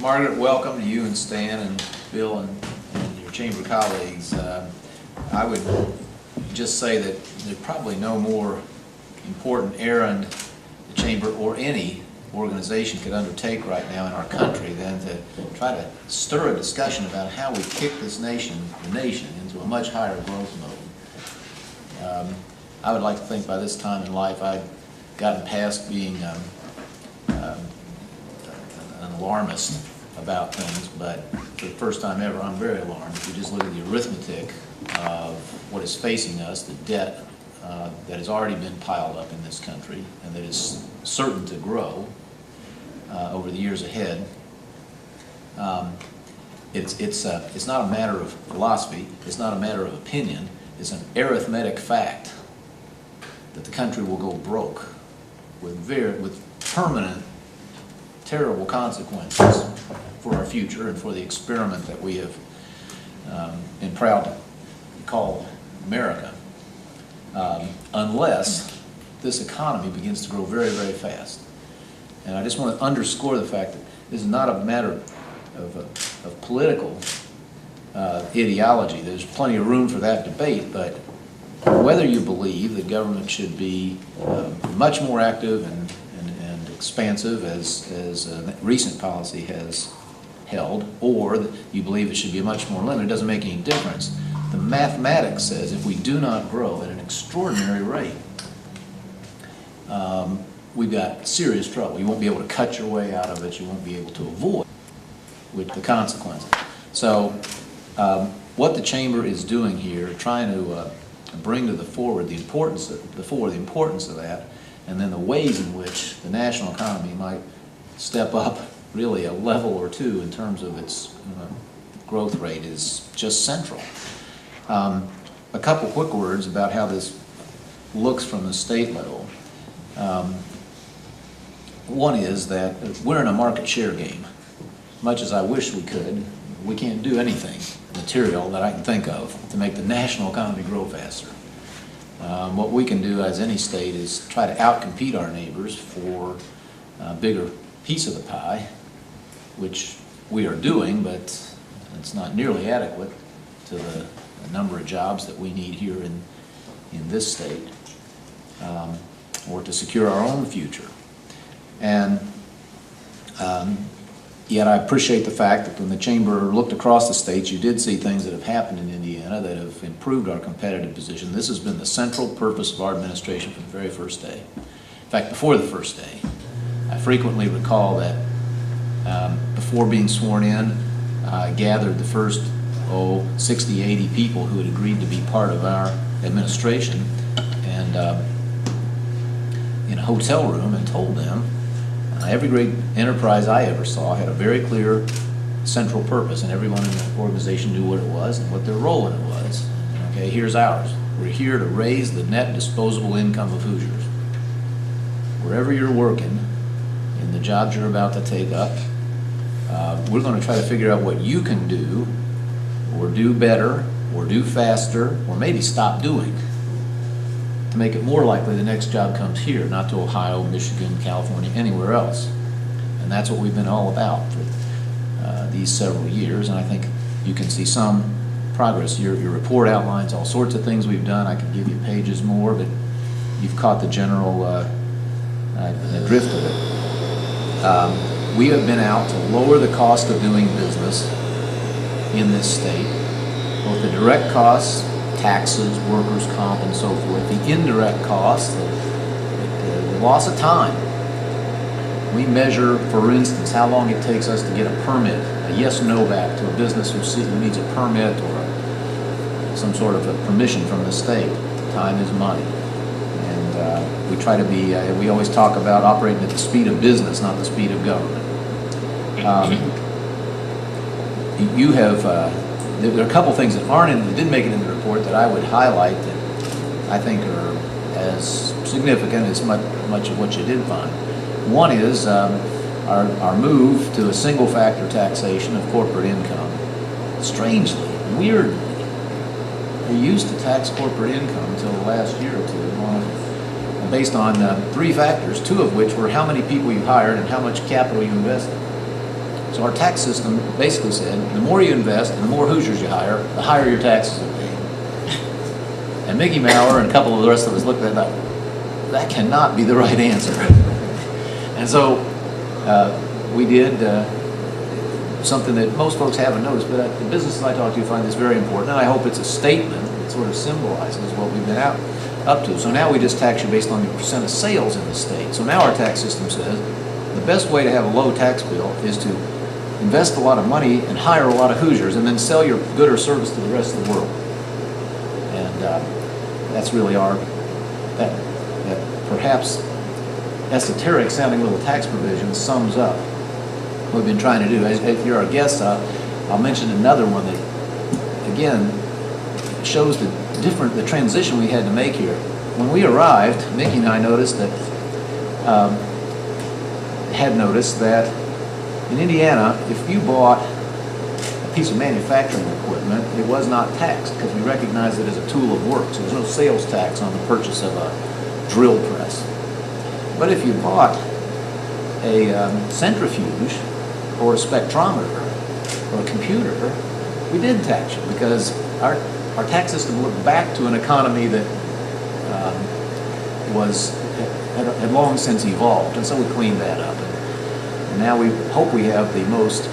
Margaret, welcome to you and Stan and Bill and your chamber colleagues. I would just say that there's probably no more important errand the chamber or any organization could undertake right now in our country than to try to stir a discussion about how we kick this nation, into a much higher growth mode. I would like to think by this time in life I'd gotten past being an alarmist about things, but for the first time ever I'm very alarmed. If you just look at the arithmetic of what is facing us, the debt that has already been piled up in this country and that is certain to grow over the years ahead. It's not a matter of philosophy, it's not a matter of opinion, it's an arithmetic fact that the country will go broke with permanent, terrible consequences for our future and for the experiment that we have been proud to call America, unless this economy begins to grow very, very fast. And I just want to underscore the fact that this is not a matter of political ideology. There's plenty of room for that debate, but whether you believe that government should be much more active and expansive as recent policy has held, or that you believe it should be much more limited, it doesn't make any difference. The mathematics says if we do not grow at an extraordinary rate, we've got serious trouble. You won't be able to cut your way out of it. You won't be able to avoid with the consequences. So what the chamber is doing here, trying to bring to the fore the importance of that, and then the ways in which the national economy might step up really a level or two in terms of its growth rate, is just central. A couple quick words about how this looks from the state level. One is that we're in a market share game. Much as I wish we could, we can't do anything material that I can think of to make the national economy grow faster. What we can do as any state is try to outcompete our neighbors for a bigger piece of the pie, which we are doing, but it's not nearly adequate to the number of jobs that we need here in this state, or to secure our own future. And yet I appreciate the fact that when the chamber looked across the states, you did see things that have happened in Indiana that have improved our competitive position. This has been the central purpose of our administration from the very first day. In fact, before the first day, I frequently recall that before being sworn in, I gathered the first 60, 80 people who had agreed to be part of our administration, and in a hotel room, and told them every great enterprise I ever saw had a very clear central purpose, and everyone in the organization knew what it was and what their role in it was. Okay, here's ours. We're here to raise the net disposable income of Hoosiers. Wherever you're working, in the jobs you're about to take up, we're going to try to figure out what you can do, or do better, or do faster, or maybe stop doing, to make it more likely the next job comes here, not to Ohio, Michigan, California, anywhere else. And that's what we've been all about for these several years, and I think you can see some progress. Your report outlines all sorts of things we've done. I could give you pages more, but you've caught the general drift of it. We have been out to lower the cost of doing business in this state, both the direct costs, taxes, workers' comp, and so forth, the indirect costs, the loss of time. We measure, for instance, how long it takes us to get a permit, a yes/no back to a business who needs a permit or some sort of a permission from the state. Time is money. And we try to be, we always talk about operating at the speed of business, not the speed of government. You have, there are a couple things that didn't make it in the report that I would highlight that I think are as significant as much of what you did find. One is our move to a single factor taxation of corporate income. Strangely, weirdly, we used to tax corporate income until the last year or two, based on three factors, two of which were how many people you hired and how much capital you invested. So our tax system basically said, the more you invest and the more Hoosiers you hire, the higher your taxes will be. And Mickey Maurer and a couple of the rest of us looked at that, that cannot be the right answer. And so we did something that most folks haven't noticed, but the businesses I talk to find this very important, and I hope it's a statement that sort of symbolizes what we've been up to. So now we just tax you based on your percent of sales in the state. So now our tax system says the best way to have a low tax bill is to invest a lot of money and hire a lot of Hoosiers and then sell your good or service to the rest of the world. And that's really that perhaps esoteric sounding little tax provision sums up what we've been trying to do. If you're our guest, I'll mention another one that, again, shows the transition we had to make here. When we arrived, Mickey and I had noticed that in Indiana, if you bought a piece of manufacturing equipment, it was not taxed because we recognized it as a tool of work. So there's no sales tax on the purchase of a drill press. But if you bought a centrifuge or a spectrometer or a computer, we did tax you because our tax system looked back to an economy that had long since evolved, and so we cleaned that up. And now we hope we have the most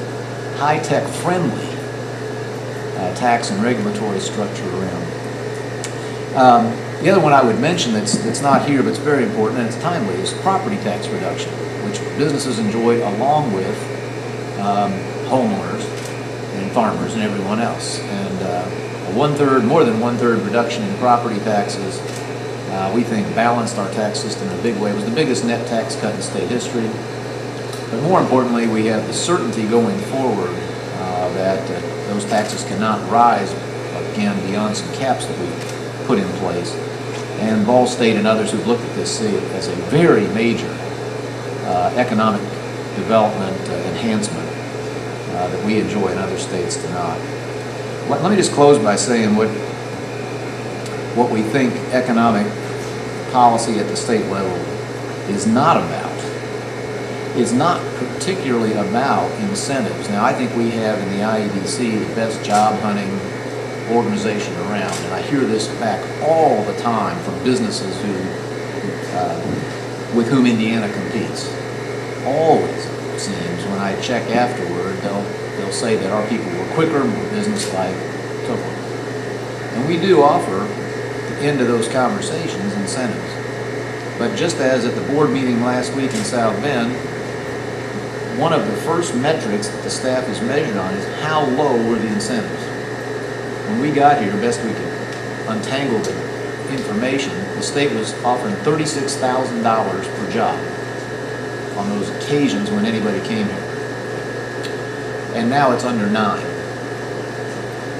high-tech friendly tax and regulatory structure around. The other one I would mention that's not here but it's very important and it's timely is property tax reduction, which businesses enjoyed along with homeowners and farmers and everyone else. And more than one-third reduction in property taxes, we think balanced our tax system in a big way. It was the biggest net tax cut in state history. But more importantly, we have the certainty going forward that those taxes cannot rise again beyond some caps that we put in place. And Ball State and others who've looked at this see it as a very major economic development enhancement that we enjoy and other states do not. Let me just close by saying what we think economic policy at the state level is not about. It's not particularly about incentives. Now, I think we have in the IEDC the best job hunting organization around, and I hear this back all the time from businesses with whom Indiana competes. Always, it seems, when I check afterward, they'll say that our people were quicker, more business-like, so forth. And we do offer, at the end of those conversations, incentives. But just as at the board meeting last week in South Bend, one of the first metrics that the staff is measured on is how low were the incentives. When we got here, best we could untangle the information, the state was offering $36,000 per job on those occasions when anybody came here. And now it's under $9.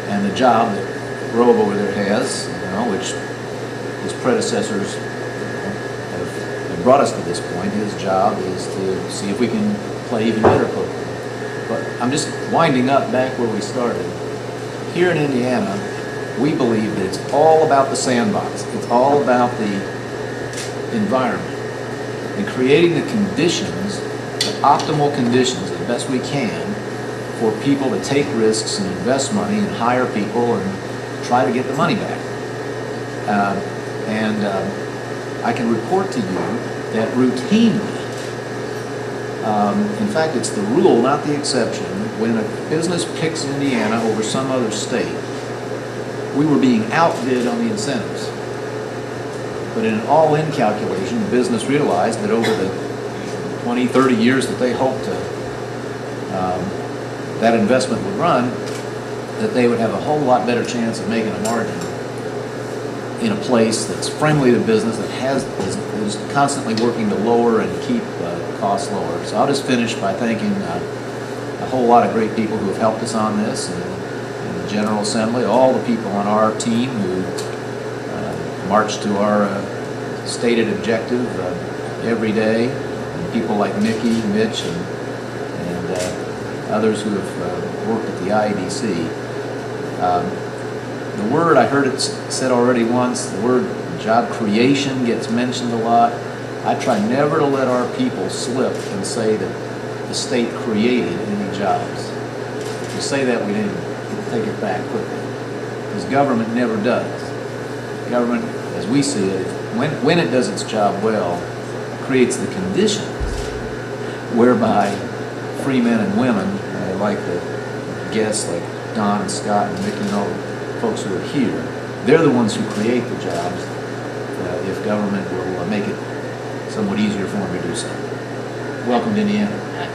And the job that Rob over there has, which his predecessors have brought us to this point, his job is to see if we can play even better poker. But I'm just winding up back where we started. Here in Indiana, we believe that it's all about the sandbox. It's all about the environment and creating the conditions, the optimal conditions, as best we can, for people to take risks and invest money and hire people and try to get the money back. I can report to you that routinely, in fact, it's the rule, not the exception, when a business picks Indiana over some other state, we were being outbid on the incentives. But in an all-in calculation, the business realized that over the 20, 30 years that they hoped that investment would run, that they would have a whole lot better chance of making a margin in a place that's friendly to business, that is constantly working to lower and keep costs lower. So I'll just finish by thanking a whole lot of great people who have helped us on this, and the General Assembly, all the people on our team who march to our stated objective every day, and people like Mickey, Mitch, and others who have worked at the IEDC. The word, I heard it said already once, the word job creation gets mentioned a lot. I try never to let our people slip and say that the state created any jobs. If we say that, we need to take it back quickly. Because government never does. Government, as we see it, when it does its job well, creates the conditions whereby free men and women, like the guests like Don and Scott and Mickey and all the folks who are here, they're the ones who create the jobs if government will make it somewhat easier for them to do so. Welcome to Indiana.